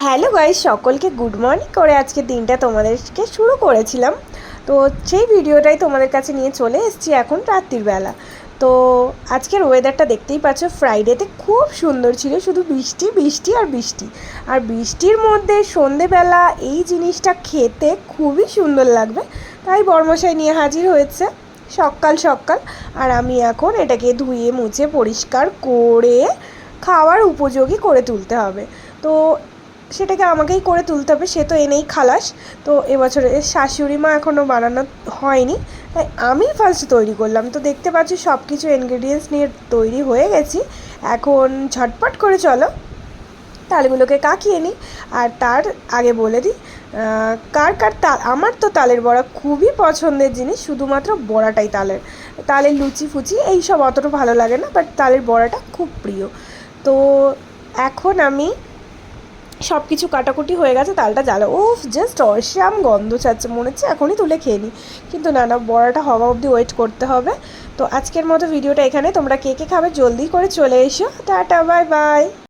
Hello guys, সকলকে good morning করে আজকে দিনটা তোমাদেরকে শুরু করেছিলাম। তো সেই ভিডিওটাই তোমাদের কাছে নিয়ে চলে এসেছি এখন রাত্রির বেলা। তো আজকের ওয়েদারটা দেখতেই পাচ্ছ, ফ্রাইডেতে খুব সুন্দর ছিল, শুধু বৃষ্টি বৃষ্টি আর বৃষ্টি। আর বৃষ্টির মধ্যে সন্ধেবেলা এই জিনিসটা খেতে খুবই সুন্দর লাগবে, তাই বরমশাই নিয়ে হাজির হয়েছে সকাল সকাল। আর আমি এখন এটাকে ধুয়ে মুছে পরিষ্কার করে খাওয়ার উপযোগী করে তুলতে হবে। তো সেটাকে আমাকেই করে তুলতে হবে, সে তো এনেই খালাস। তো এবছরে শাশুড়ি মা এখনও বানানো হয়নি, তাই আমি ফার্স্ট তৈরি করলাম। তো দেখতে পাচ্ছি সব কিছু ইনগ্রিডিয়েন্টস নিয়ে তৈরি হয়ে গেছি। এখন ঝটপট করে চলো তালগুলোকে কাকিয়ে নিই। আর তার আগে বলে দিই, কার কার তাল, আমার তো তালের বড়া খুবই পছন্দের জিনিস, শুধুমাত্র বড়াটাই তালের লুচি ফুচি এইসব অতটা ভালো লাগে না, বাট তালের বড়াটা খুব প্রিয়। তো এখন আমি সব কিছু কাটাকুটি হয়ে গেছে, তালটা জ্বালা, উফ জাস্ট অসাম গন্ধ ছাড়ছে, মনে হচ্ছে এখনই তুলে খেয়ে নিই। কিন্তু না না, বড়াটা হওয়া অবধি ওয়েট করতে হবে। তো আজকের মতো ভিডিওটা এখানে, তোমরা কে কে খাবে জলদি করে চলে এসো। Tata, bye bye.